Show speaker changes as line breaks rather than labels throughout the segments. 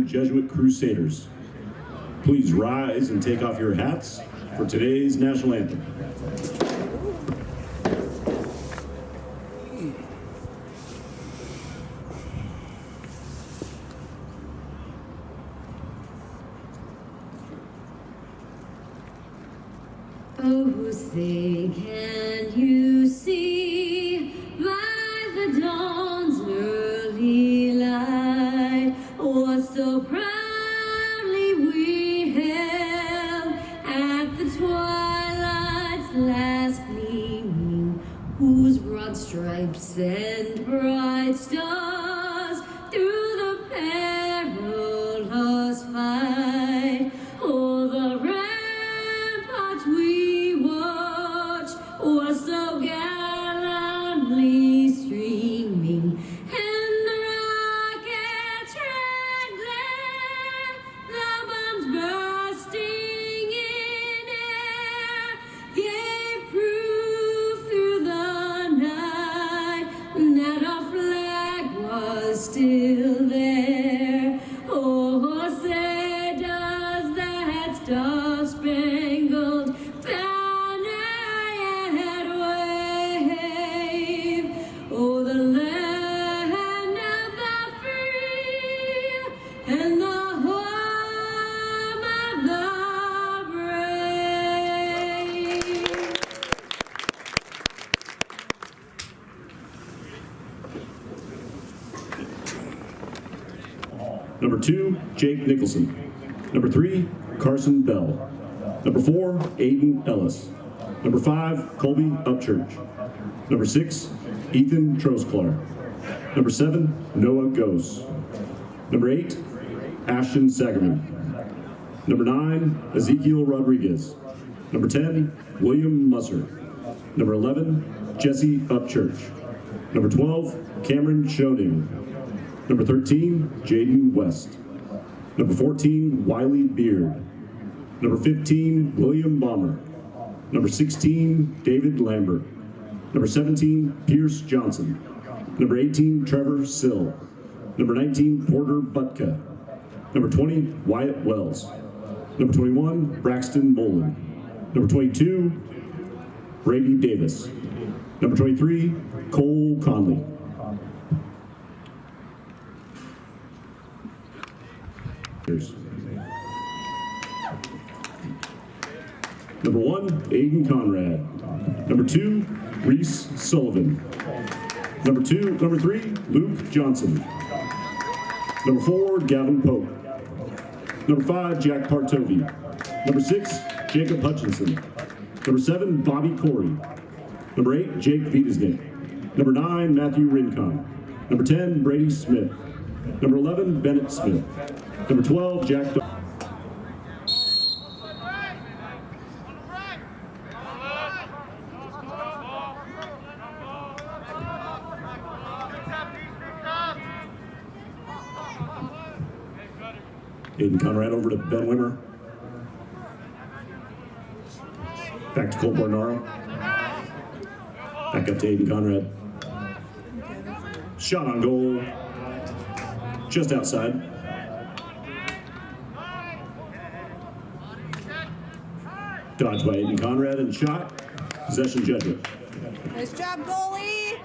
fine Jesuit Crusaders. Please rise and take off your hats for today's national anthem.
Oh, say, can you see by the dawn's early light what so proudly we hailed at the twilight's last gleaming, whose broad stripes and bright stars through the perilous fight, oh, the ramparts we watched were so gallantly streaming, and the rockets' red glare, the bombs bursting in air, gave proof through the night that our flag was still there. Oh, say does that star-spangled banner yet wave? Oh, the land of the free and the home of the brave.
Number 2, Jake Nicholson. Number 3, Carson Bell. Number 4, Aiden Ellis. Number 5, Colby Upchurch. Number 6, Ethan Trosklar. Number 7, Noah Gose. Number 8, Ashton Sagerman. Number 9, Ezekiel Rodriguez. Number 10, William Musser. Number 11, Jesse Upchurch. Number 12, Cameron Schoening. Number 13, Jaden West. Number 14, Wiley Beard. Number 15, William Bomber. Number 16, David Lambert. Number 17, Pierce Johnson. Number 18, Trevor Sill. Number 19, Porter Butka. Number 20, Wyatt Wells. Number 21, Braxton Mullen. Number 22, Brady Davis. Number 23, Cole Conley. Number 1, Aiden Conrad. Number 2, Reese Sullivan. Number 3, Luke Johnson. Number 4, Gavin Pope. Number 5, Jack Partovi. Number 6, Jacob Hutchinson. Number 7, Bobby Corey. Number 8, Jake Vitasnik. Number 9, Matthew Rincon. Number 10, Brady Smith. Number 11, Bennett Smith. Number 12, Jack Aiden Conrad over to Ben Wimmer. Back to Colt Barnaro. Back up to Aiden Conrad. Shot on goal. Just outside. Dodged by Aiden Conrad and shot. Possession Jesuit.
Nice job, goalie.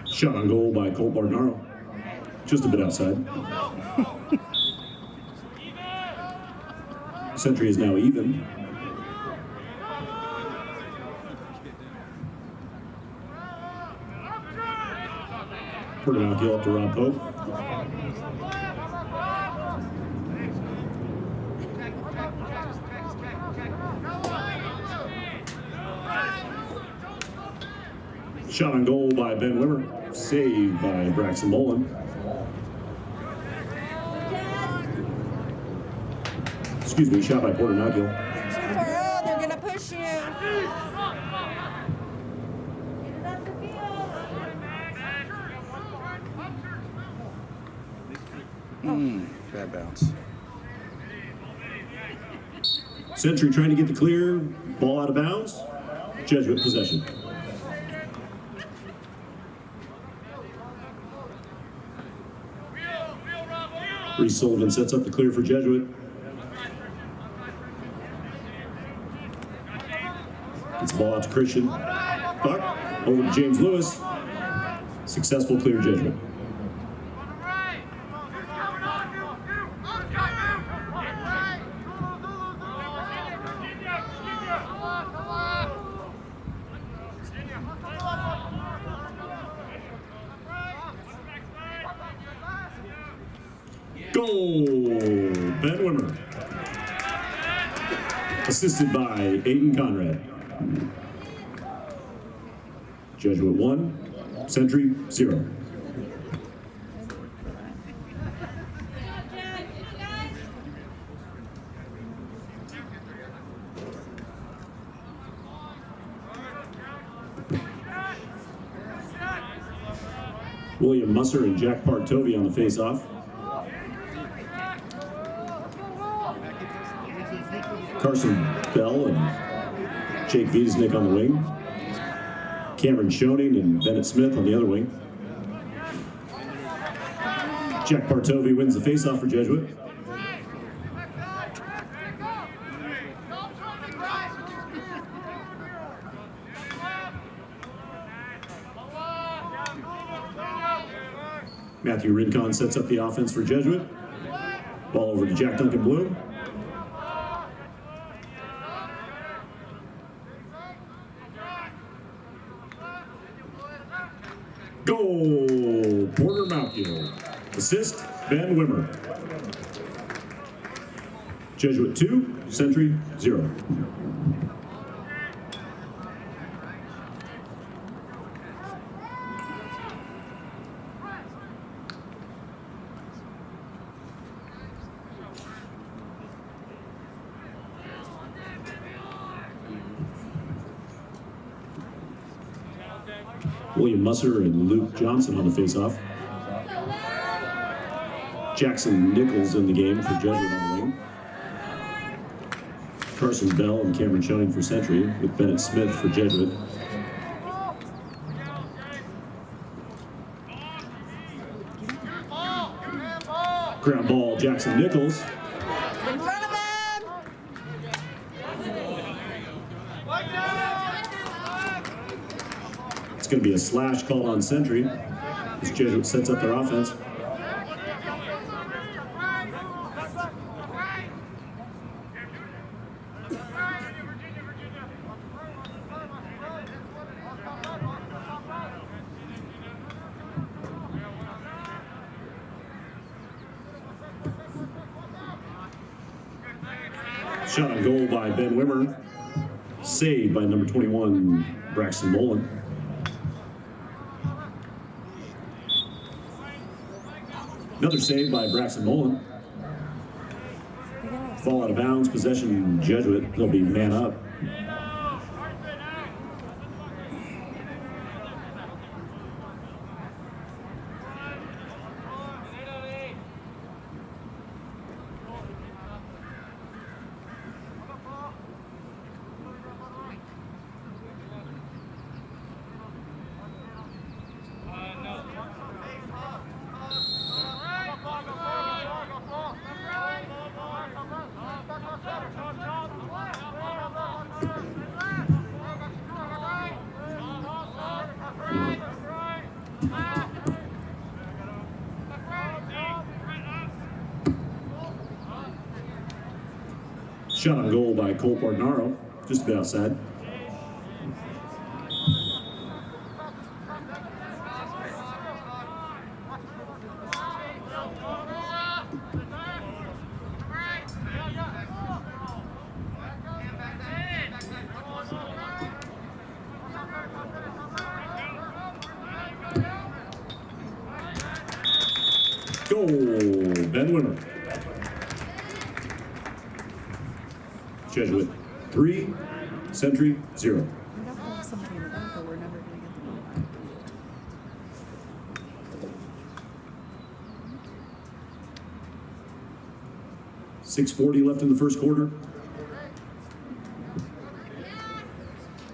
Shot on goal by Colt Barnaro. Just a bit outside. Century is now even. Porter-Malkiel up to Rob Pope. Shot on goal by Ben Wimmer. Saved by Braxton Mullen. Excuse me, shot by Porter-Malkiel.
Oh, they're gonna push you.
Bad bounce.
Century trying to get the clear. Ball out of bounds. Jesuit possession. Reese Sullivan sets up the clear for Jesuit. It's the ball out to Christian. Buck over to James Lewis. Successful clear Jesuit. Goal, Ben Wimmer. Assisted by Aiden Conrad. Jesuit 1, Century 0. William Musser and Jack Partovi on the face-off. Carson Bell and Jake Viesnick on the wing. Cameron Schoening and Bennett Smith on the other wing. Jack Partovi wins the faceoff for Jesuit. Matthew Rincon sets up the offense for Jesuit. Ball over to Jack Duncan Bloom. Goal, Porter Malkiel. Assist, Ben Wimmer. Jesuit 2, Century 0. William Musser and Luke Johnson on the faceoff. Jackson Nichols in the game for Jesuit on the wing. Carson Bell and Cameron Schoening for Century, with Bennett Smith for Jesuit. Ground ball, Jackson Nichols.
In front of him.
It's going to be a slash called on Century as Jesuit sets up their offense. Shot on goal by Ben Wimmer. Saved by number 21, Braxton Mullen. Another save by Braxton Mullen. Fall out of bounds, possession Jesuit. They'll be man up. Shot on goal by Cole Portnaro, just a bit outside. Goal, Ben Wimmer. Jesuit 3, Century 0.
Something in the back, or we're never going to get the ball.
6:40 left in the first quarter.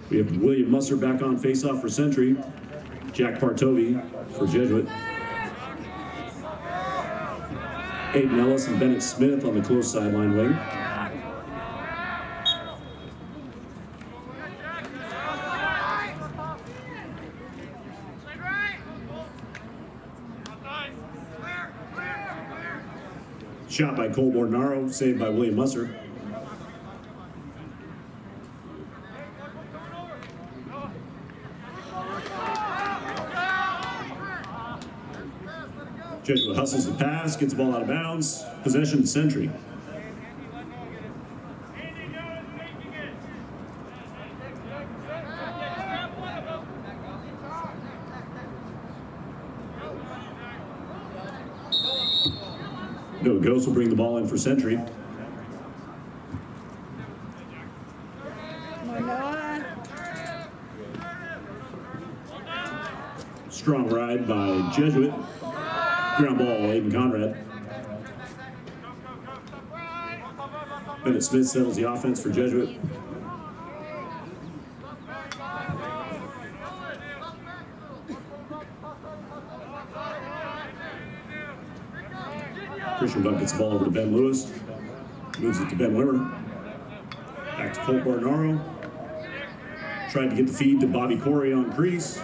We have William Musser back on faceoff for Century. Jack Partovi for Jesuit. Aiden Ellis and Bennett Smith on the close sideline wing. Shot by Cole Bornaro, saved by William Musser. Jesuit hustles the pass, gets the ball out of bounds. Possession, Century. No, Ghost will bring the ball in for Century. Strong ride by Jesuit. Ground ball, Aiden Conrad. Bennett Smith settles the offense for Jesuit. Christian Buck gets the ball over to Ben Lewis. Moves it to Ben Wimmer. Back to Colt Barnaro. Tried to get the feed to Bobby Corey on crease.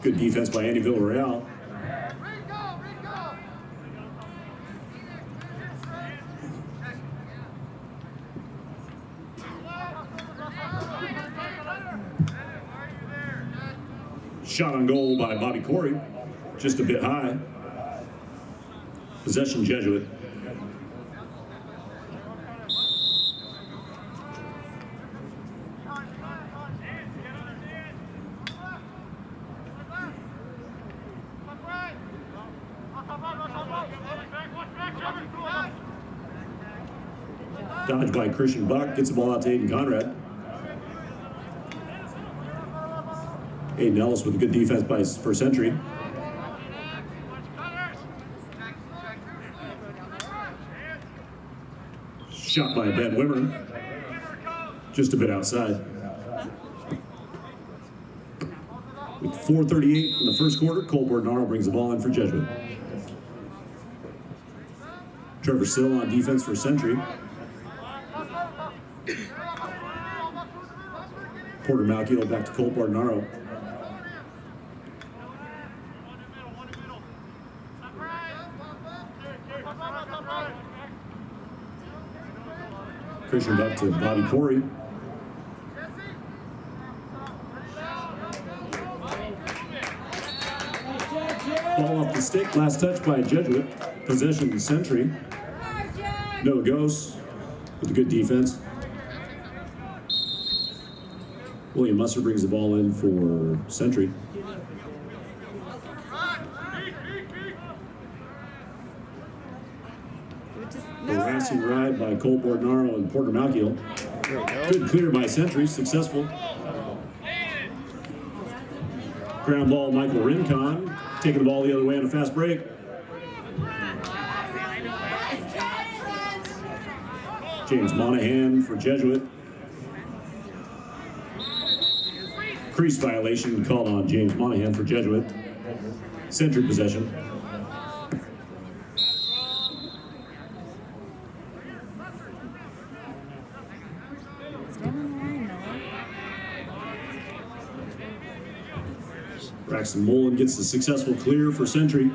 Good defense by Andy Villarreal. Shot on goal by Bobby Corey, just a bit high. Possession, Jesuit. Dodged by Christian Buck, gets the ball out to Aiden Conrad. Aiden Ellis with a good defense for Century. Shot by Ben Wimmer, just a bit outside. With 4:38 in the first quarter, Cole Bornaro brings the ball in for Jesuit. Trevor Sill on defense for Century. Porter Malkiel back to Cole Bornaro. Christian Buck to Bobby Corey. Ball off the stick, last touch by Jesuit. Possession, Century. No Ghost with a good defense. William Musser brings the ball in for Century. Harassing ride by Cole Bornaro and Porter Malkiel. Good clear by Century, successful. Ground ball, Michael Rincon, taking the ball the other way on a fast break. James Monahan for Jesuit. Crease violation called on James Monahan for Jesuit. Century possession. Braxton Mullen gets the successful clear for Century.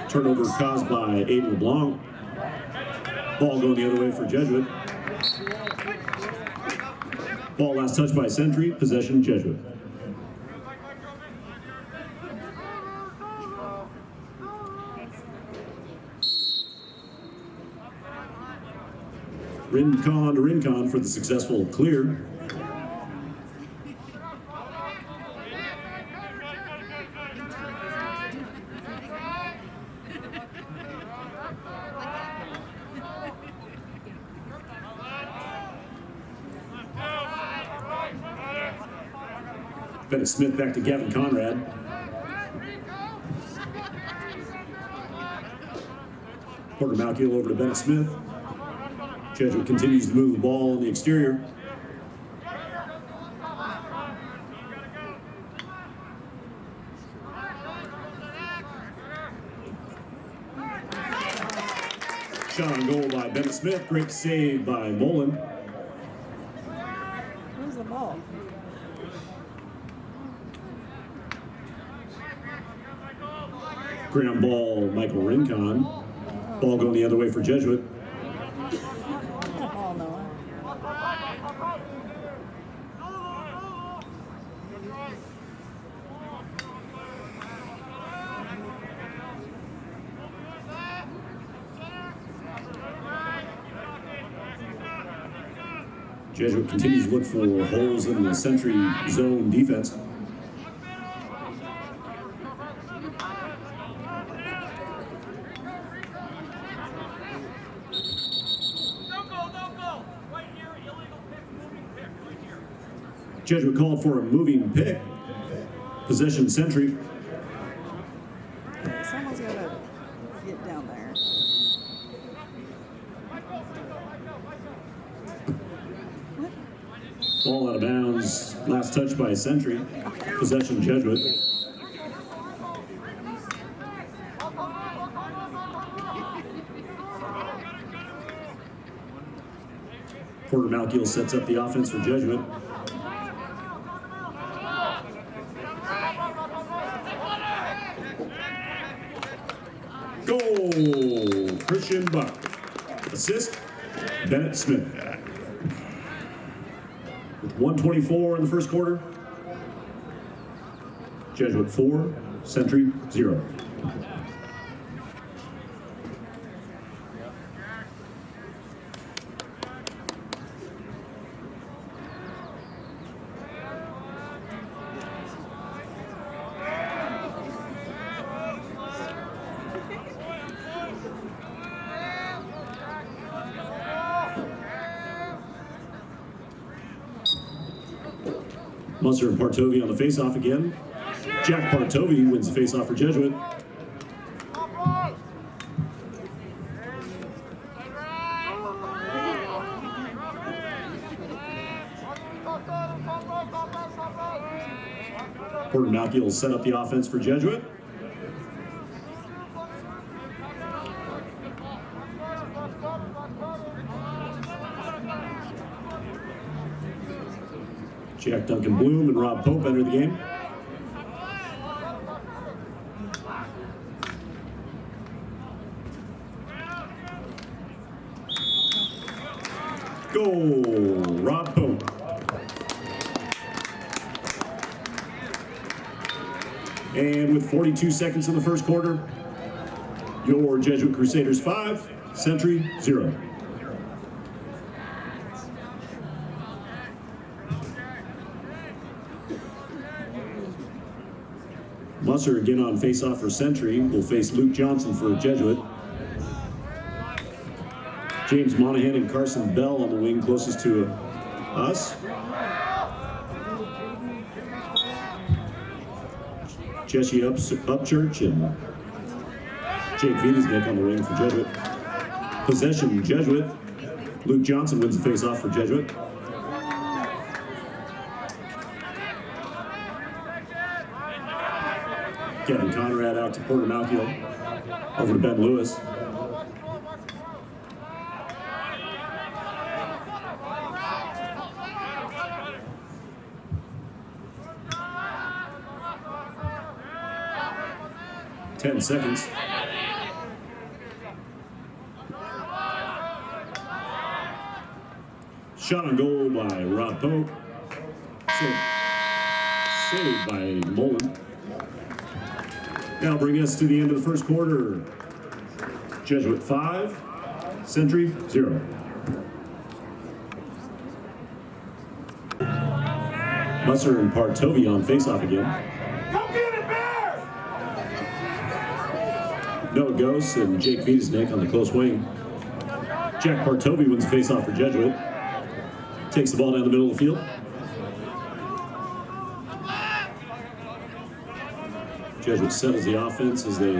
Turnover caused by Aiden LeBlanc. Ball going the other way for Jesuit. Ball last touched by Century. Possession, Jesuit. Rincon to Rincon for the successful clear. Bennett Smith back to Gavin Conrad. Porter Malkiel over to Bennett Smith. Jesuit continues to move the ball in the exterior. Shot on goal by Bennett Smith. Great save by Mullen.
Where's the ball?
Ground ball, Michael Rincon. Ball going the other way for Jesuit.
That ball, Noah.
Jesuit continues to look for holes in the Century zone defense. Jesuit called for a moving pick. Possession Century.
Someone's got to get down there.
Ball out of bounds. Last touch by Century. Possession Jesuit. Porter Malkiel sets up the offense for Jesuit. Goal! Christian Buck. Assist, Bennett Smith. With 1:24 in the first quarter. Jesuit 4, Century 0. Musser and Partovi on the faceoff again. Jack Partovi wins the faceoff for Jesuit. Porter Malkiel will set up the offense for Jesuit. Jack Duncan Bloom and Rob Pope enter the game. Goal, Rob Pope. And with 42 seconds in the first quarter, your Jesuit Crusaders 5, Century 0. Musser again on face-off for Century. Will face Luke Johnson for Jesuit. James Monahan and Carson Bell on the wing closest to us. Jesse Upchurch and Jake Viedesnick on the wing for Jesuit. Possession Jesuit. Luke Johnson wins the face-off for Jesuit. Kevin Conrad out to Porter Malkiel. Over to Ben Lewis. Ten seconds. Shot on goal by Rob Pope. Saved by Mullen. That'll bring us to the end of the first quarter. Jesuit 5, Century 0. Musser and Partovi on faceoff again.
Come get it, Bears!
Noah Ghost and Jake Viedesnick on the close wing. Jack Partovi wins the faceoff for Jesuit. Takes the ball down the middle of the field. Jesuit settles the offense as they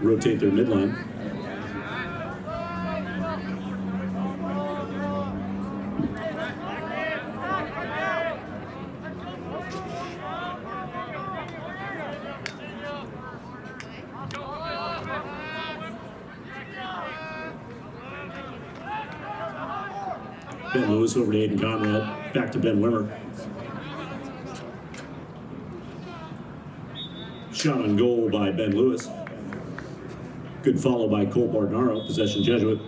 rotate their midline. Ben Lewis over to Aiden Conrad. Back to Ben Wimmer. Shot on goal by Ben Lewis. Good follow by Colt Bardnaro. Possession Jesuit.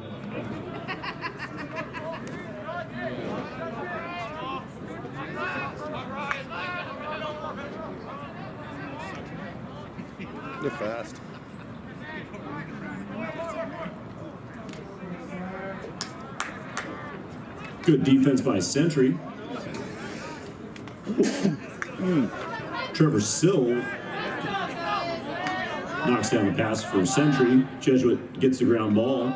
They're fast.
Good defense by Sentry. Trevor Sill knocks down the pass for Sentry. Jesuit gets the ground ball.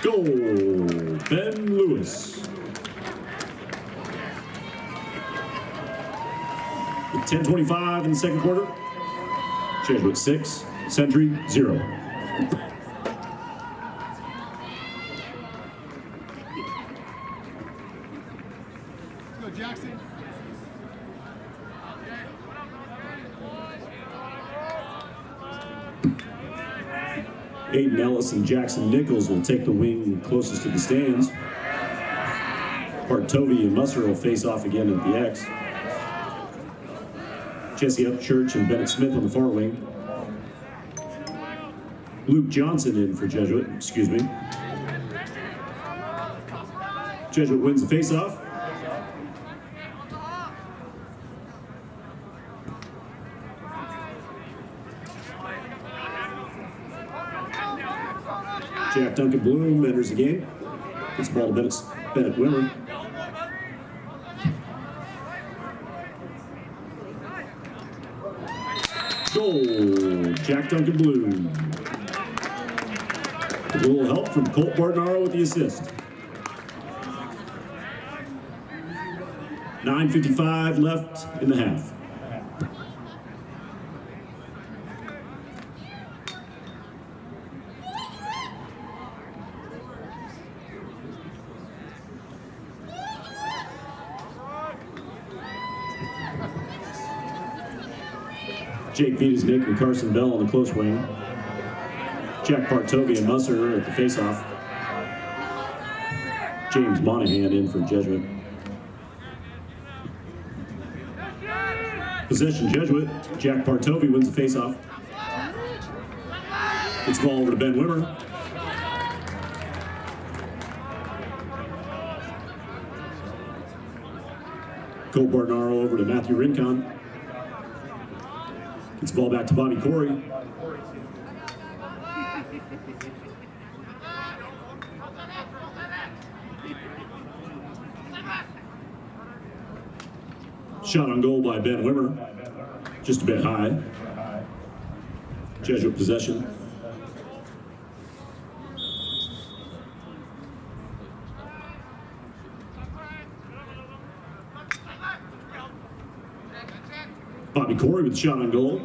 Goal, Ben Lewis. With 10:25 in the second quarter. Jesuit 6, Sentry 0.
Let's go, Jackson.
Aiden Ellis and Jackson Nichols will take the wing closest to the stands. Partovi and Musser will face off again at the X. Jesse Upchurch and Bennett Smith on the far wing. Luke Johnson in for Jesuit, Jesuit wins the faceoff. Jack Duncan Bloom enters the game. Gets the ball to Bennett Wimmer. Goal, Jack Duncan Bloom. A little help from Colt Bardnaro with the assist. 9:55 left in the half. Jake Vitasnik and Carson Bell on the close wing. Jack Partovi and Musser at the faceoff. James Monahan in for Jesuit. Possession Jesuit. Jack Partovi wins the faceoff. Gets the ball over to Ben Wimmer. Colt Bardnaro over to Matthew Rincon. Gets the ball back to Bobby Corey. Shot on goal by Ben Wimmer. Just a bit high. Jesuit possession. Bobby Corey with the shot on goal.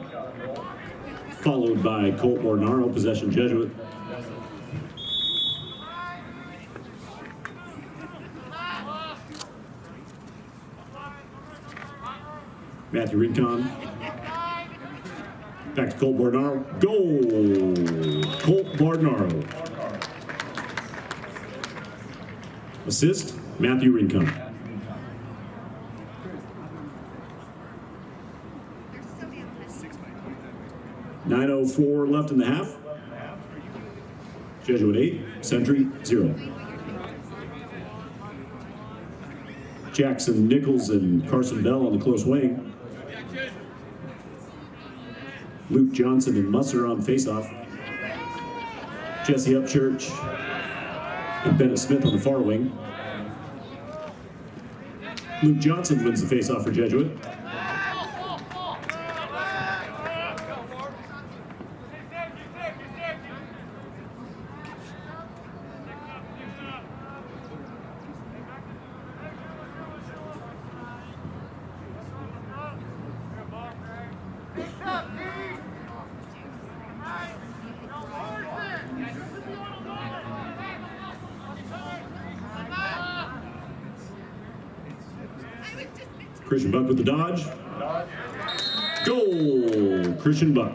Followed by Colt Bardnaro, possession Jesuit. Matthew Rincon. Back to Colt Bardnaro. Goal! Colt Bardnaro. Assist, Matthew Rincon. .904 left in the half. Jesuit 8, Sentry 0. Jackson Nichols and Carson Bell on the close wing. Luke Johnson and Musser on faceoff. Jesse Upchurch and Bennett Smith on the far wing. Luke Johnson wins the faceoff for Jesuit. Christian Buck with the dodge. Goal, Christian Buck.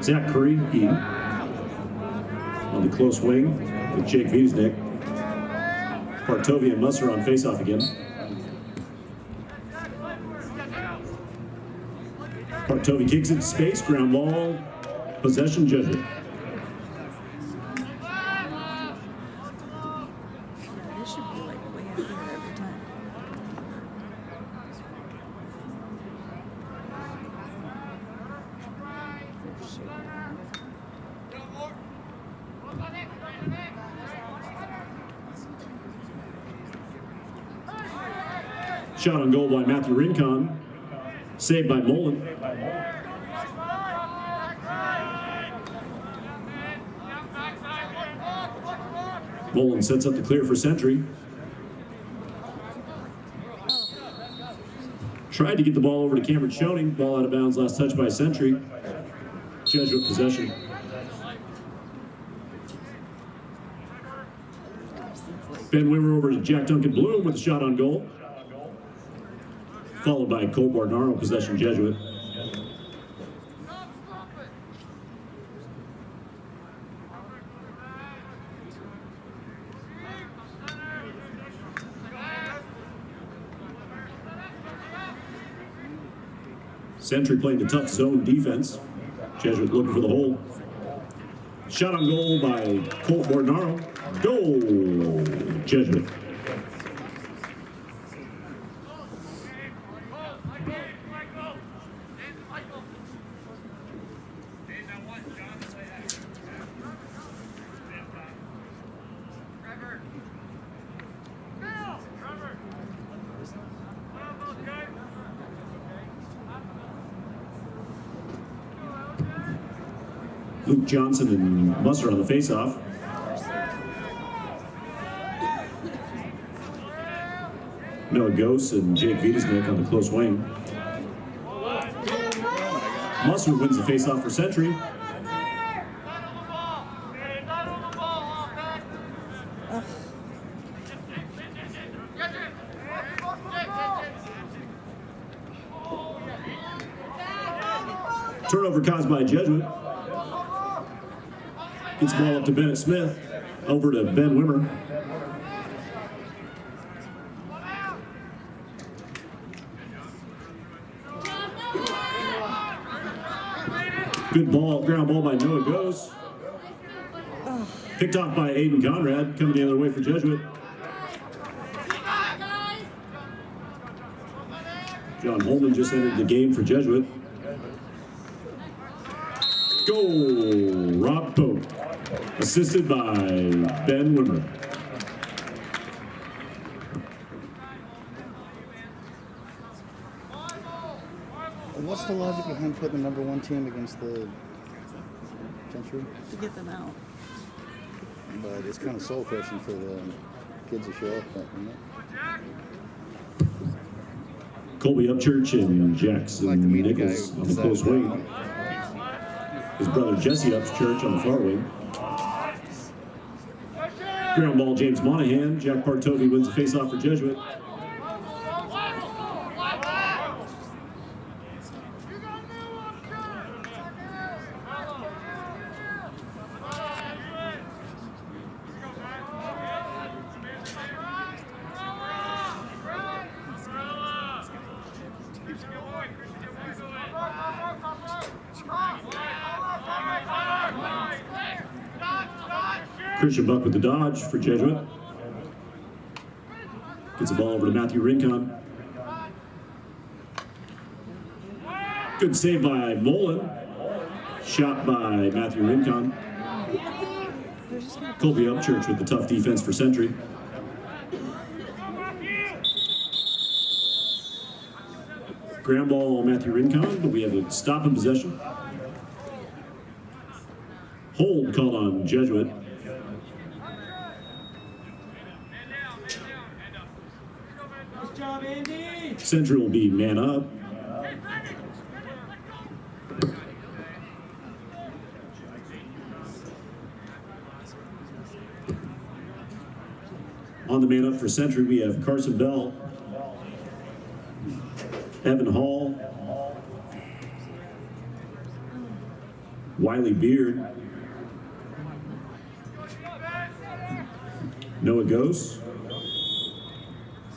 Zach Curry on the close wing with Jake Viesnick. Partovi and Musser on faceoff again. Partovi kicks it to space, ground ball, possession Jesuit.
This should be like way out here every time.
Shot on goal by Matthew Rincon. Saved by Mullen. Mullen sets up the clear for Sentry. Tried to get the ball over to Cameron Schoening. Ball out of bounds, last touch by Sentry. Jesuit possession. Ben Wimmer over to Jack Duncan Bloom with a shot on goal. Followed by Cole Barnaro, possession Jesuit. Sentry playing the tough zone defense. Jesuit looking for the hole. Shot on goal by Cole Barnaro. Goal, Jesuit. Luke Johnson and Musser on the faceoff. Noah Gose and Jake Viesnick on the close wing. Musser wins the faceoff for Sentry. Turnover caused by Jesuit. Gets the ball up to Bennett Smith. Over to Ben Wimmer. Good ball, ground ball by Noah Gose. Picked off by Aiden Conrad, coming the other way for Jesuit. John Holman just entered the game for Jesuit. Goal, Rob Pope, assisted by Ben Wimmer.
What's the logic behind putting the number one team against the Century?
To get them out.
But it's kind of soul crushing for the kids to show up. Isn't it?
Colby Upchurch and Jackson
Like to meet a
Nichols
guy
on the close wing. His brother Jesse Upchurch on the far wing. Ground ball, James Monahan. Jack Partovi wins the faceoff for Jesuit. Christian Buck with the dodge for Jesuit. Gets the ball over to Matthew Rincon. Good save by Mullen. Shot by Matthew Rincon. Colby Upchurch with the tough defense for Sentry. Ground ball, Matthew Rincon, but we have a stop in possession. Hold called on Jesuit.
Good job, Andy.
Central will be man up. On the man up for Century, we have Carson Bell, Evan Hall, Wiley Beard, Noah Ghost,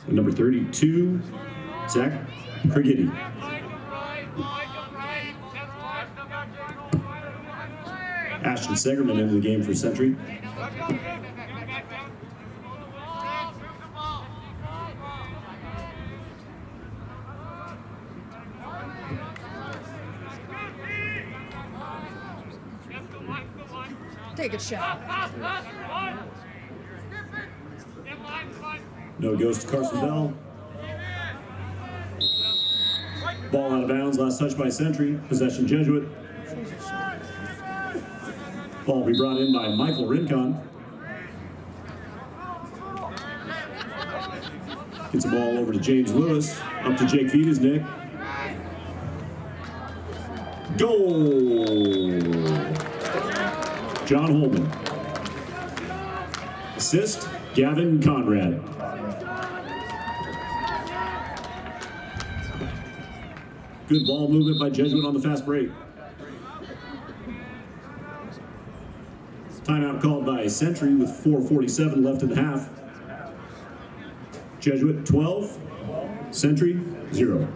and number 32, Zach Krigity. Ashton Segerman into the game for Century.
Take a shot.
No goes to Carson Bell. Ball out of bounds. Last touch by Century. Possession Jesuit. Ball will be brought in by Michael Rincon. Gets the ball over to James Lewis. Up to Jake Vitasnick. Goal! John Holman. Assist, Gavin Conrad. Good ball movement by Jesuit on the fast break. Timeout called by Century with 4:47 left in the half. Jesuit 12, Century 0.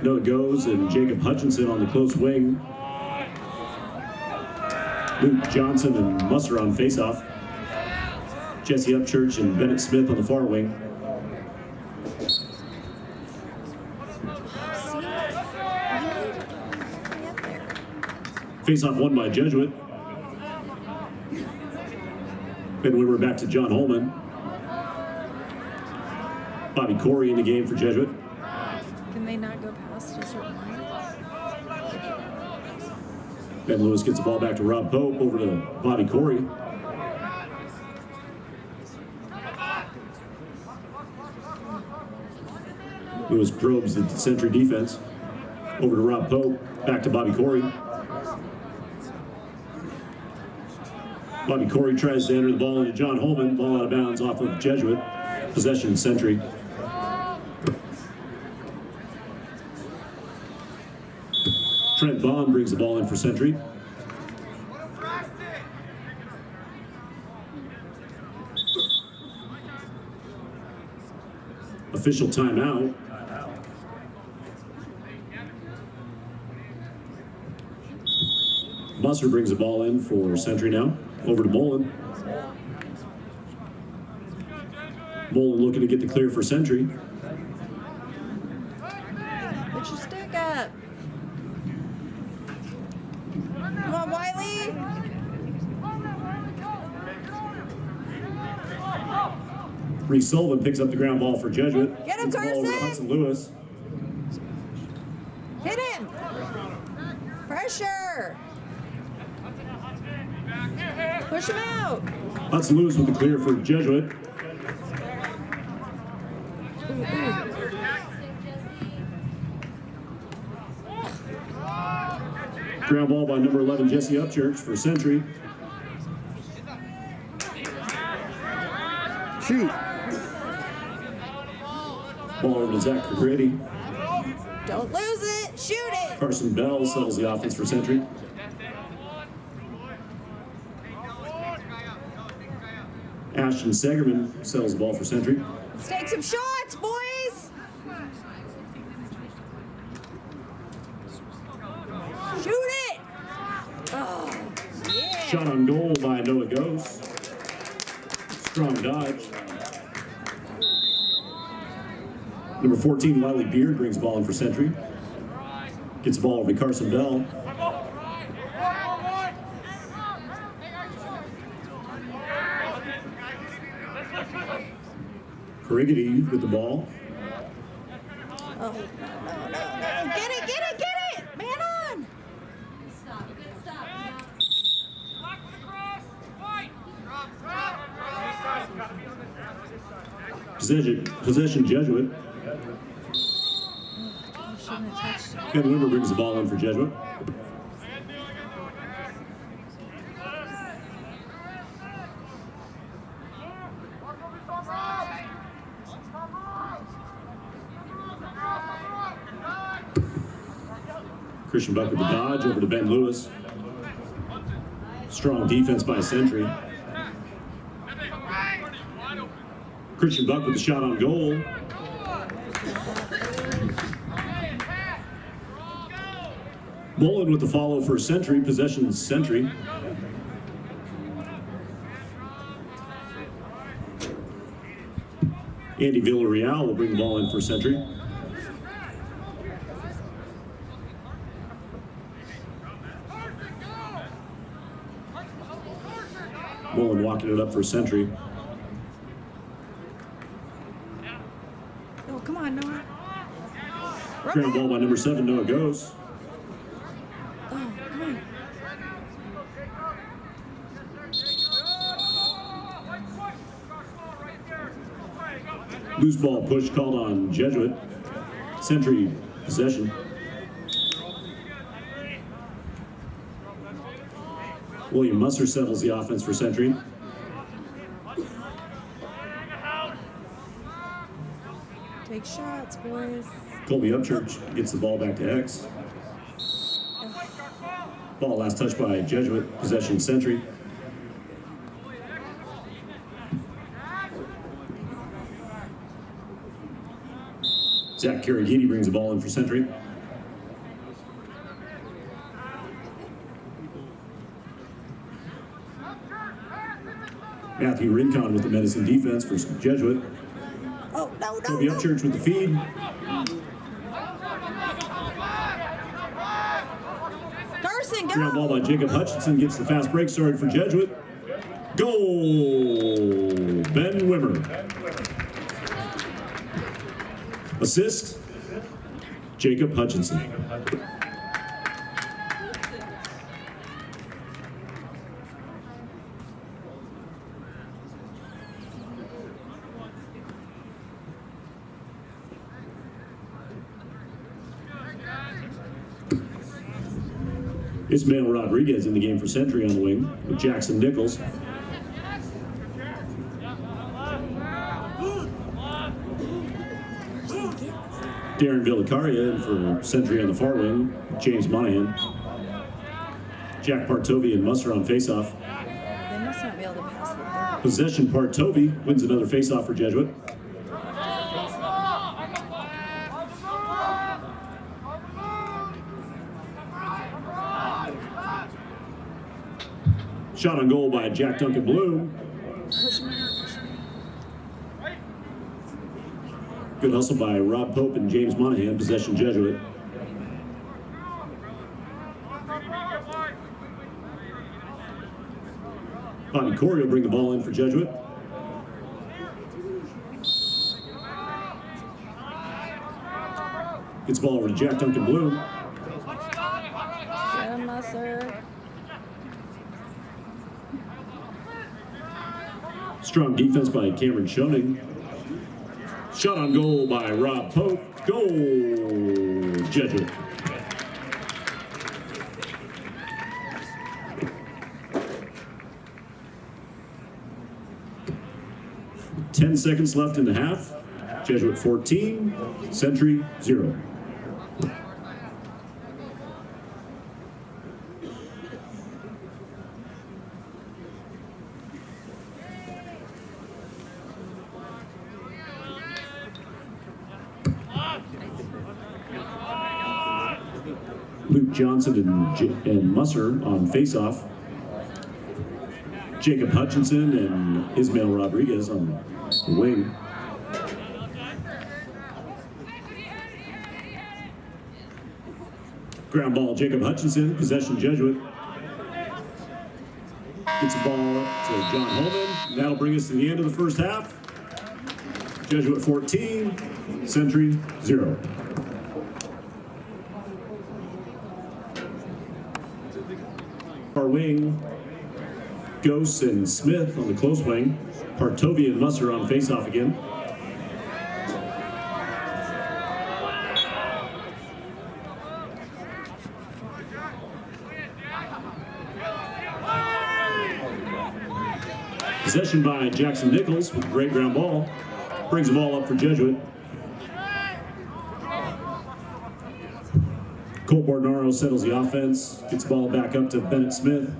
Noah Goes and Jacob Hutchinson on the close wing. Luke Johnson and Musser on faceoff. Jesse Upchurch and Bennett Smith on the far wing. Faceoff won by Jesuit. And we were back to John Holman. Bobby Corey in the game for Jesuit.
Can they not go past a certain line?
Ben Lewis gets the ball back to Rob Pope, over to Bobby Corey. Lewis probes the Century defense. Over to Rob Pope, back to Bobby Corey. Bobby Corey tries to enter the ball into John Holman. Ball out of bounds off of Jesuit. Possession Century. Trent Vaughn brings the ball in for Century. Official timeout. Musser brings the ball in for Century now. Over to Mullen. Mullen looking to get the clear for Century.
Put your stick up. Come on, Wiley.
Reese Sullivan picks up the ground ball for Jesuit.
Get him,
Gets the ball over to
Carson.
Hudson Lewis.
Hit him. Pressure. Push him out.
Hudson Lewis with the clear for Jesuit. Ground ball by number 11, Jesse Upchurch for Century.
Shoot.
Ball over to Zach Grady.
Don't lose it. Shoot it.
Carson Bell settles the offense for Century. Ashton Segerman settles the ball for Century.
Let's take some shots, boys. Shoot it. Oh, yeah.
Shot on goal by Noah Ghost. Strong dodge. Number 14, Wiley Beard brings the ball in for Century. Gets the ball over to Carson Bell. Corrigity with the ball.
Oh, no. Get it! Man on!
Stop. Good stop.
Block with the cross. White.
Possession Jesuit.
I shouldn't have touched it.
Kevin Wimmer brings the ball in for Jesuit. Christian Buck with the dodge over to Ben Lewis. Strong defense by Sentry. Christian Buck with the shot on goal. Mullen with the follow for Sentry. Possession Sentry. Andy Villarreal will bring the ball in for Sentry. Mullen walking it up for Sentry.
Oh, come on, Noah.
Ground ball by number 7, Noah Goes.
Oh, come on.
Loose ball push called on Jesuit. Sentry possession. William Musser settles the offense for Sentry.
Take shots, boys.
Colby Upchurch gets the ball back to X. Ball last touched by Jesuit. Possession Sentry. Zach Karagidi brings the ball in for Sentry. Matthew Rincon with the medicine defense for Jesuit.
Oh, no.
Colby Upchurch with the feed.
Carson,
Ground ball
go!
by Jacob Hutchinson gets the fast break started for Jesuit. Goal! Ben Wimmer. Assist, Jacob Hutchinson. Ismael Rodriguez in the game for Sentry on the wing with Jackson Nichols. Darren Villacaria in for Sentry on the far wing, James Monahan. Jack Partovi and Musser on faceoff.
They must not be able to pass the third.
Possession Partovi wins another faceoff for Jesuit. Shot on goal by Jack Duncan Bloom. Good hustle by Rob Pope and James Monahan. Possession Jesuit. Bobby Corey will bring the ball in for Jesuit. Gets the ball over to Jack Duncan Bloom.
Get him, Musser.
Strong defense by Cameron Schoening. Shot on goal by Rob Pope. Goal, Jesuit. Ten seconds left in the half. Jesuit 14, Sentry 0. Luke Johnson and Musser on faceoff. Jacob Hutchinson and Ismael Rodriguez on the wing. Ground ball, Jacob Hutchinson, possession Jesuit. Gets the ball up to John Holman. That'll bring us to the end of the first half. Jesuit 14, Century 0. Our wing, Ghosts and Smith on the close wing. Partovi and Musser on face-off again. Possession by Jackson Nichols with a great ground ball. Brings the ball up for Jesuit. Colt Bordonaro settles the offense. Gets the ball back up to Bennett Smith.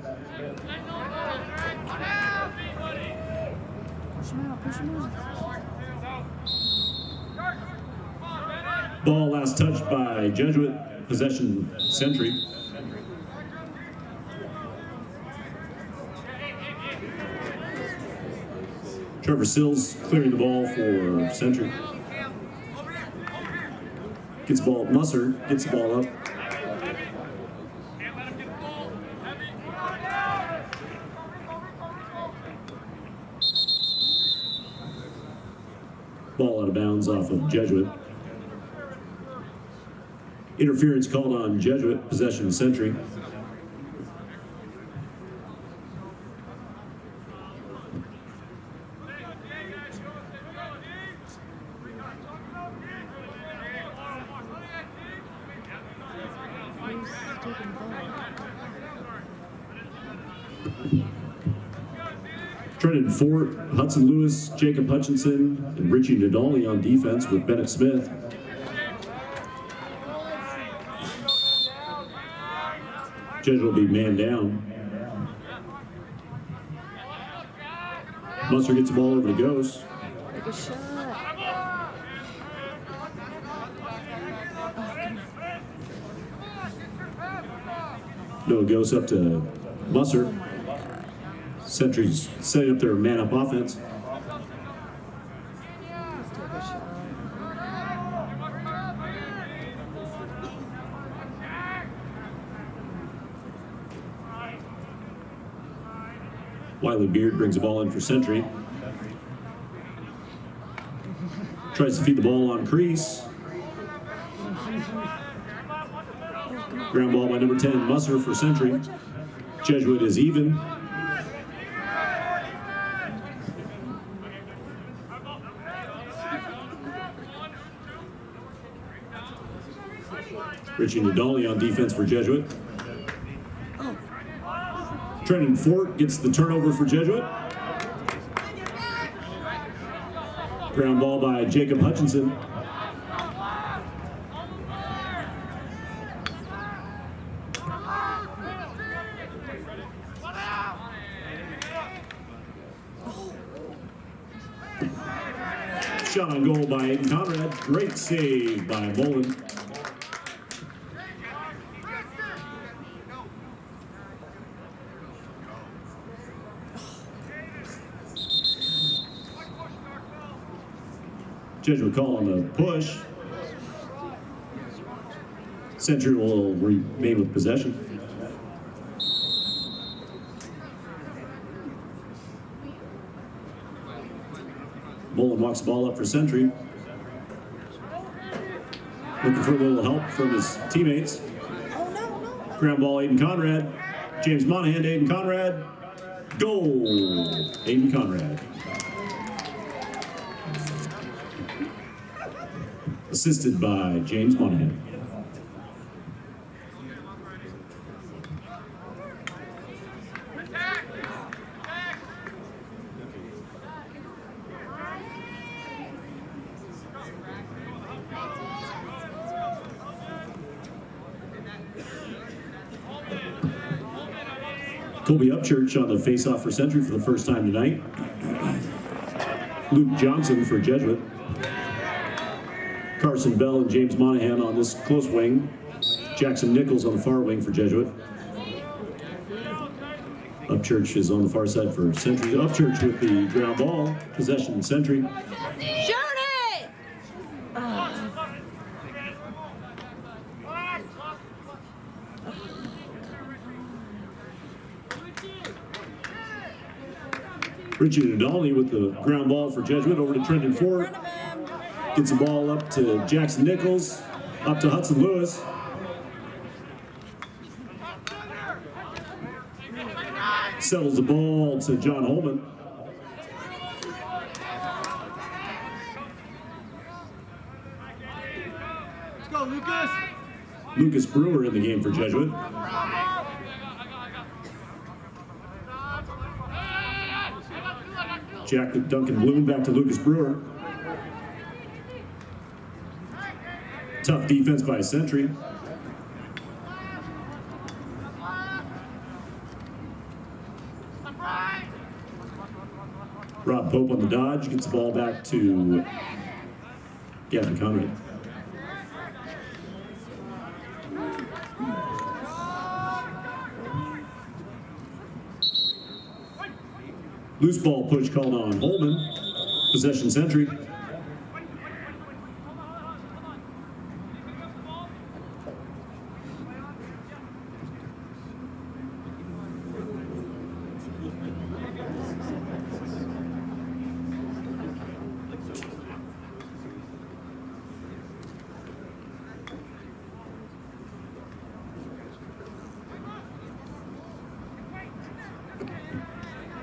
Push him out.
Ball last touched by Jesuit. Possession Century. Trevor Sills clearing the ball for Century. Gets the ball, Musser gets the ball up. Ball out of bounds off of Jesuit. Interference called on Jesuit, possession Century. Trenton Fort, Hudson Lewis, Jacob Hutchinson, and Richie Nadali on defense with Bennett Smith. Jesuit will be man down. Musser gets the ball over to Ghost.
Take a shot.
No, goes up to Musser. Century's setting up their man-up offense.
Take a shot.
Wiley Beard brings the ball in for Century. Tries to feed the ball on crease. Ground ball by number 10, Musser for Century. Jesuit is even. Richie Nadali on defense for Jesuit. Trenton Fort gets the turnover for Jesuit. Ground ball by Jacob Hutchinson. Shot on goal by Aiden Conrad. Great save by Mullen. Jesuit call on the push. Century will remain with possession. Mullen walks the ball up for Century. Looking for a little help from his teammates.
Oh, no.
Ground ball, Aiden Conrad. James Monahan to Aiden Conrad. Goal, Aiden Conrad. Assisted by James Monahan. Colby Upchurch on the face-off for Century for the first time tonight. Luke Johnson for Jesuit. Carson Bell and James Monahan on this close wing. Jackson Nichols on the far wing for Jesuit. Upchurch is on the far side for Century. Upchurch with the ground ball. Possession Century.
Shoot it!
Richie Nadali with the ground ball for Jesuit over to Trenton Fort. Gets the ball up to Jackson Nichols, up to Hudson Lewis. Settles the ball to John Holman.
Let's go, Lucas.
Lucas Brewer in the game for Jesuit. Jack Duncan Bloom back to Lucas Brewer. Tough defense by Sentry. Rob Pope on the dodge, gets the ball back to Gavin Conrad. Loose ball push called on Holman. Possession Sentry.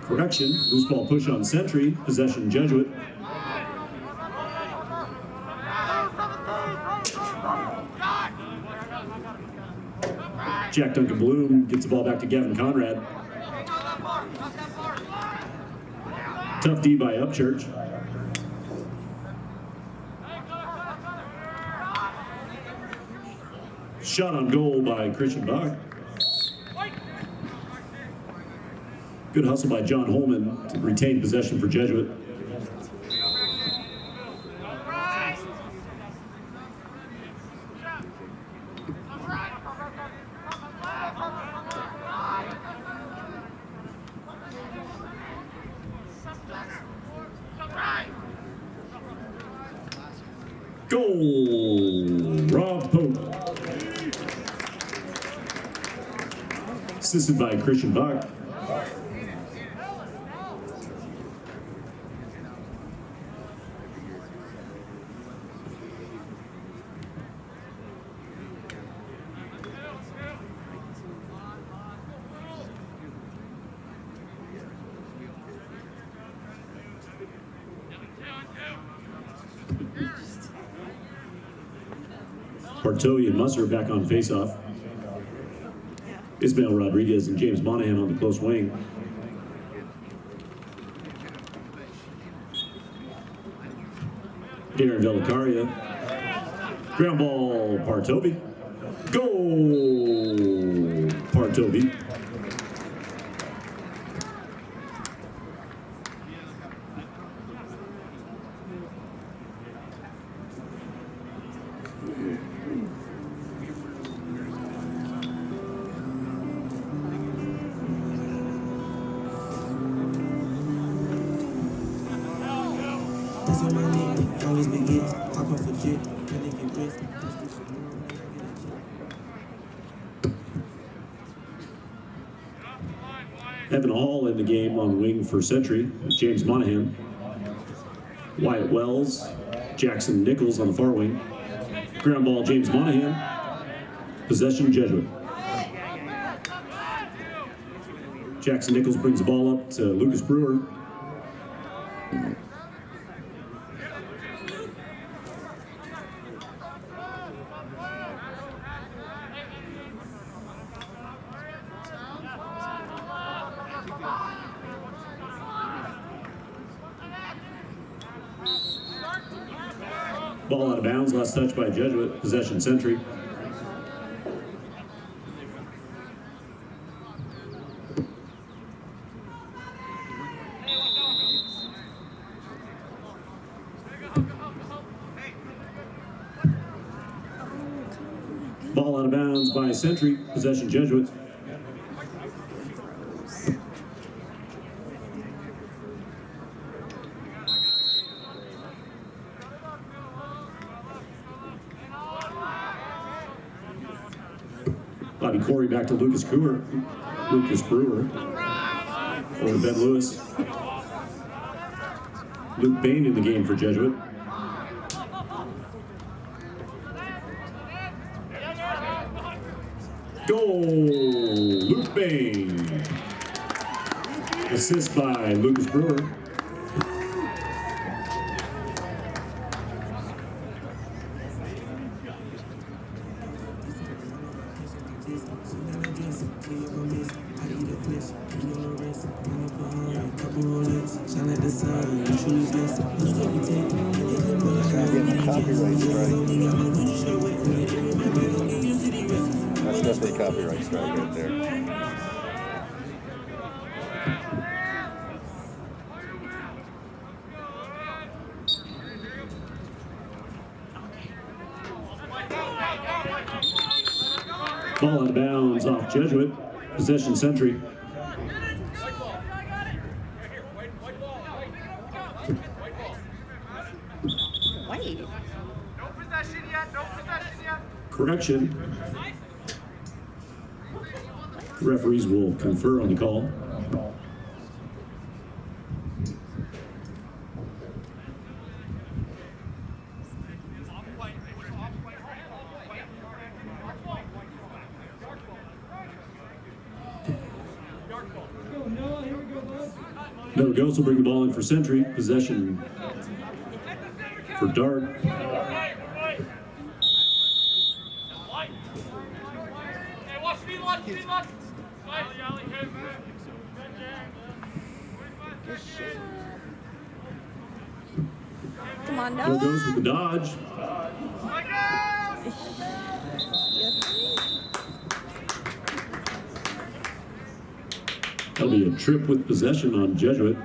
Correction, loose ball push on Sentry, possession Jesuit. Jack Duncan Bloom gets the ball back to Gavin Conrad. Tough D by Upchurch. Shot on goal by Christian Bach. Good hustle by John Holman to retain possession for Jesuit. Goal! Rob Pope. Assisted by Christian Bach. Bartowi and Musser back on faceoff. Ismael Rodriguez and James Monahan on the close wing. Darren Velicaria. Ground ball, Partovi. Goal, Partovi.
That's on my name, always been gifts. Hop off a jet, can they get rich?
Evan Hall in the game on wing for Sentry. James Monahan. Wyatt Wells. Jackson Nichols on the far wing. Ground ball, James Monahan. Possession, Jesuit. Jackson Nichols brings the ball up to Lucas Brewer. Ball out of bounds, last touch by Jesuit. Possession Sentry. Ball out of bounds by Sentry. Possession Jesuit. Bobby Corey back to Lucas Brewer. Lucas Brewer. Over to Ben Lewis. Luke Bain in the game for Jesuit. Goal, Luke Bain. Assist by Lucas Brewer.
Copyright strike. That's definitely a copyright strike right there.
Ball out of bounds off Jesuit. Possession Century.
Wait.
No possession yet. No possession yet.
Correction. Referees will confer on the call. No goes will bring the ball in for Century. Possession for Dart.
Hey, watch speed lock, speed lock.
Come on,
No goes with the
Noah.
dodge. That'll be a trip with possession on Jesuit.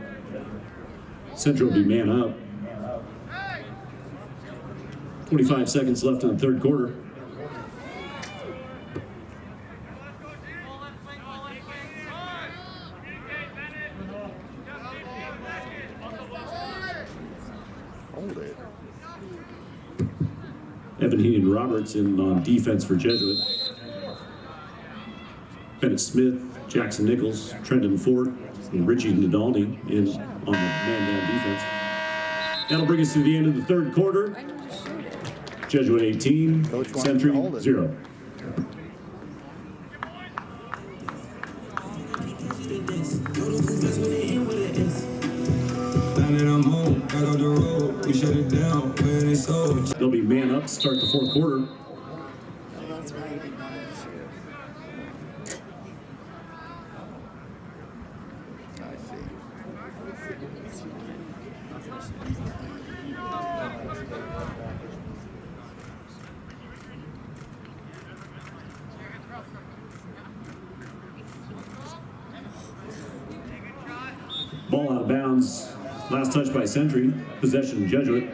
Central will be man up. 25 seconds left in the third quarter.
Hold it.
Evan Heenan Roberts in on defense for Jesuit. Bennett Smith, Jackson Nichols, Trenton Ford, and Richie Nadolny in on the man-down defense. That'll bring us to the end of the third quarter.
I need to shoot it.
Jesuit 18,
Coach wanted
Century
to hold it.
0. They'll be man up to start the fourth quarter.
Oh, that's why I didn't want to shoot.
I see.
Ball out of bounds. Last touch by Century. Possession Jesuit.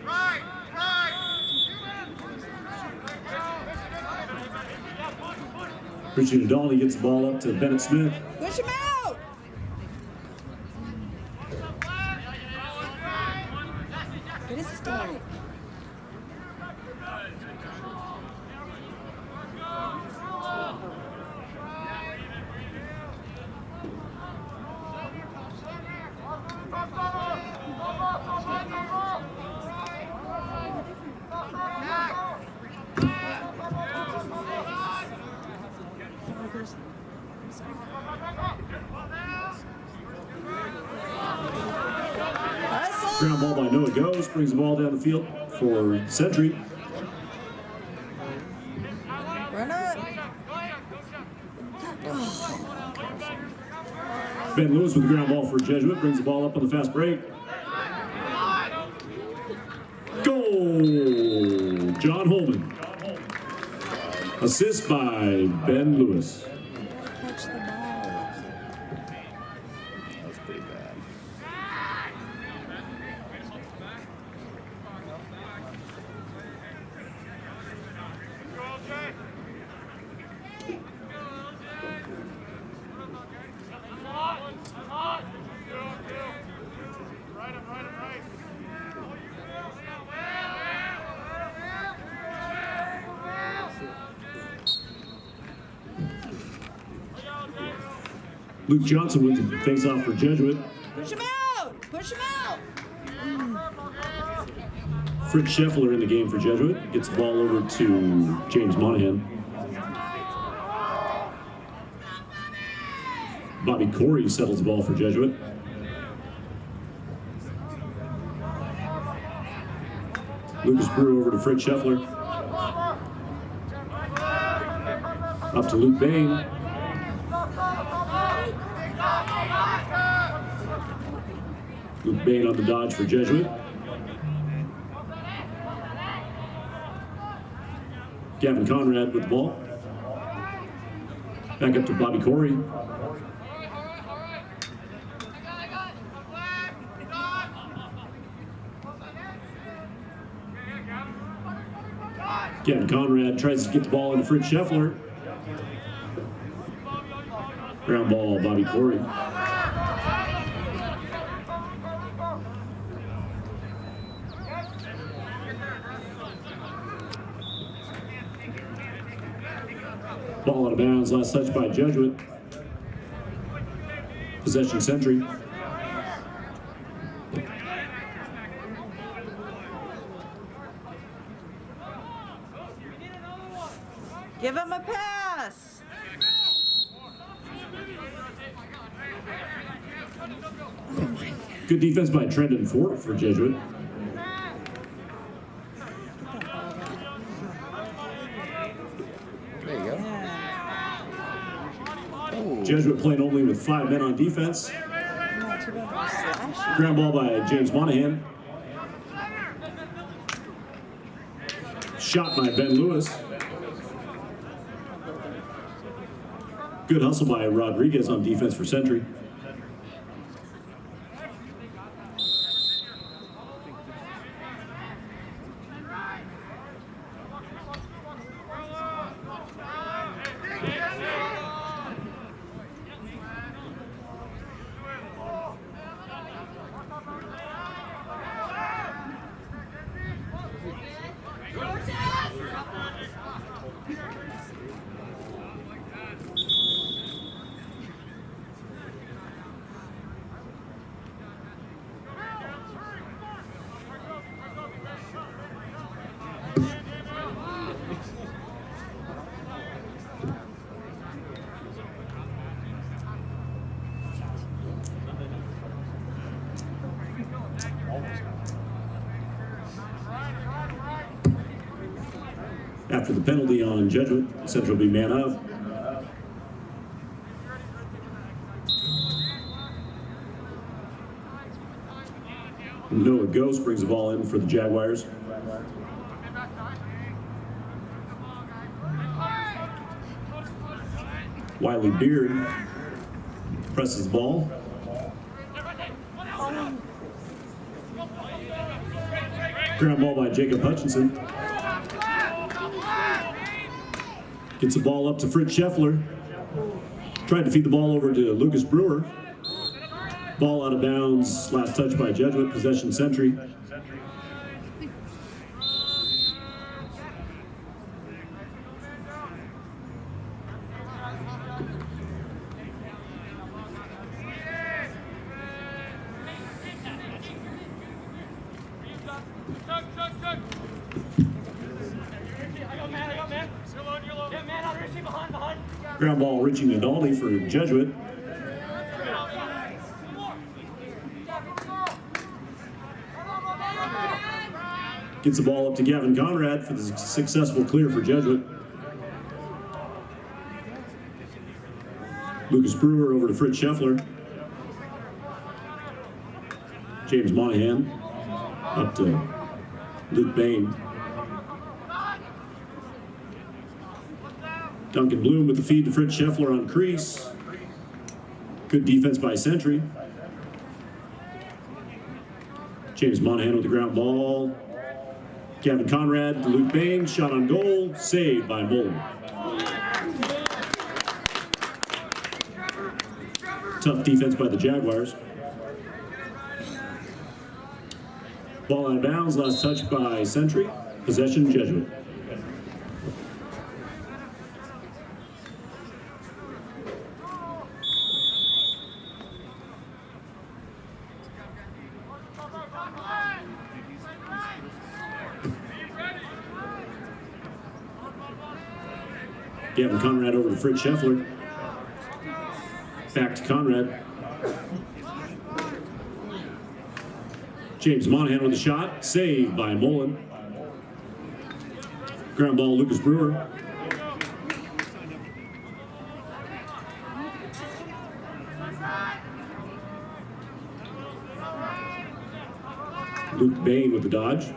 Right, right.
Richie Nadolny gets the ball up to Bennett Smith.
Push him out. Get his stick.
Ground ball by Noah Goes. Brings the ball down the field for Century.
Run up.
Ben Lewis with the ground ball for Jesuit. Brings the ball up on the fast break. Goal! John Holman. Assist by Ben Lewis.
Catch the ball.
That was pretty bad.
Luke Johnson wins the face-off for Jesuit.
Push him out. Push him out.
Fritz Scheffler in the game for Jesuit. Gets the ball over to James Monahan. Bobby Corey settles the ball for Jesuit. Lucas Brewer over to Fritz Scheffler. Up to Luke Bain. Luke Bain on the dodge for Jesuit. Gavin Conrad with the ball. Back up to Bobby Corey. Gavin Conrad tries to get the ball into Fritz Scheffler. Ground ball, Bobby Corey. Ball out of bounds, last touch by Jesuit. Possession Century.
Give him a pass.
Good defense by Trendon Fort for Jesuit.
There you go. Oh,
Jesuit playing only with 5 men on defense.
Not too bad. Slash.
Ground ball by James Monahan. Shot by Ben Lewis. Good hustle by Rodriguez on defense for Century. After the penalty on Jesuit, Central will be man up. Noah Ghost brings the ball in for the Jaguars. Wiley Beard presses the ball. Ground ball by Jacob Hutchinson. Gets the ball up to Fritz Scheffler. Tried to feed the ball over to Lucas Brewer. Ball out of bounds. Last touch by Jesuit. Possession Century. Ground ball Richie Nadalny for Jesuit. Gets the ball up to Gavin Conrad for the successful clear for Jesuit. Lucas Brewer over to Fritz Scheffler. James Monahan up to Luke Bain. Duncan Bloom with the feed to Fritz Scheffler on crease. Good defense by Century. James Monahan with the ground ball. Gavin Conrad to Luke Bain. Shot on goal. Saved by Mullen. Tough defense by the Jaguars. Ball out of bounds. Last touch by Century. Possession Jesuit. Gavin Conrad over to Fritz Scheffler. Back to Conrad. James Monahan with the shot. Saved by Mullen. Ground ball, Lucas Brewer. Luke Bain with the dodge.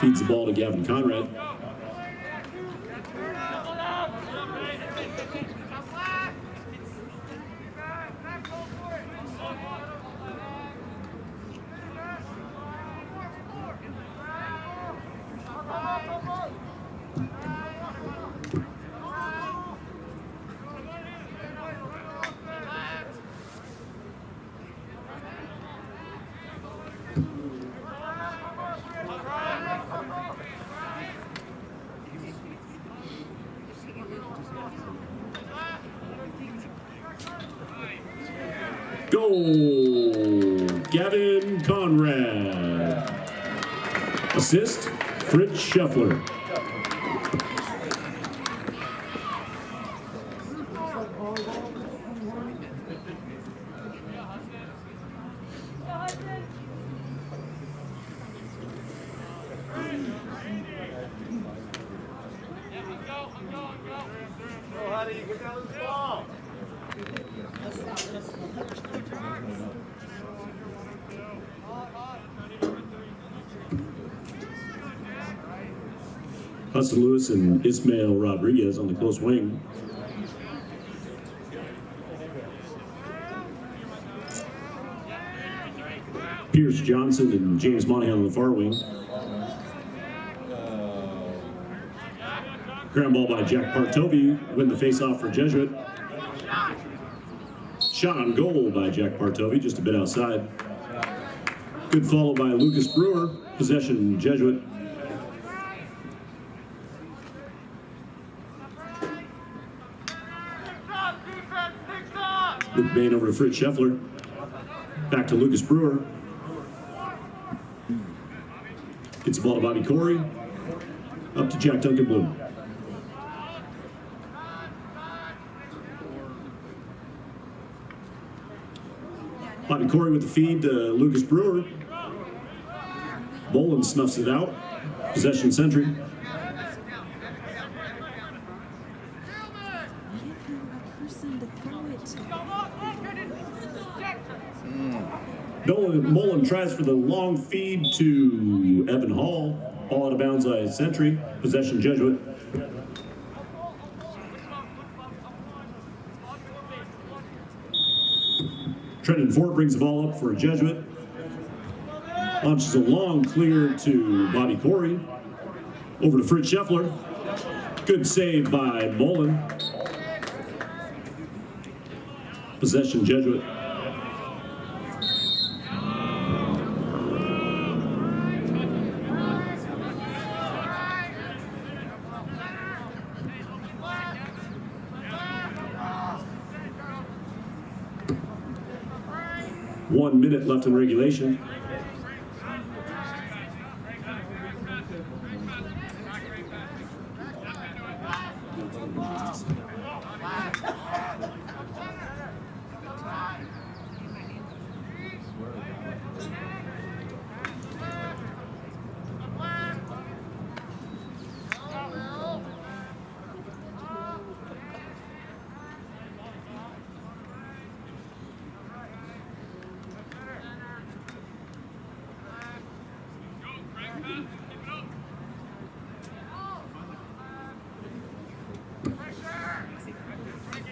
Feeds the ball to Gavin Conrad. Goal, Gavin Conrad. Assist, Fritz Scheffler.
How do you get down this ball?
Hudson Lewis and Ismael Rodriguez on the close wing. Pierce Johnson and James Monahan on the far wing. Ground ball by Jack Partovi, win the faceoff for Jesuit. Shot on goal by Jack Partovi, just a bit outside. Good follow by Lucas Brewer, possession Jesuit. Luke Bain over to Fritz Scheffler. Back to Lucas Brewer. Gets the ball to Bobby Corey. Up to Jack Duncan Bloom. Bobby Corey with the feed to Lucas Brewer. Bolin snuffs it out. Possession Sentry. Mullen tries for the long feed to Evan Hall. Ball out of bounds by Sentry. Possession Jesuit. Trenton Fort brings the ball up for Jesuit. Launches a long clear to Bobby Corey. Over to Fritz Scheffler. Good save by Mullen. Possession Jesuit. One minute left in regulation.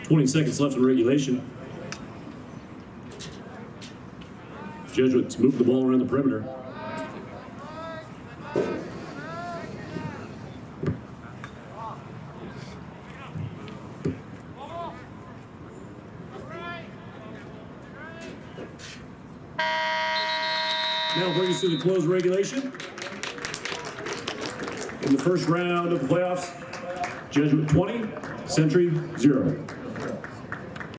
.20 seconds left in regulation. Jesuits move the ball around the perimeter. Now bring us to the close regulation. In the first round of the playoffs, Jesuit 20, Sentry 0.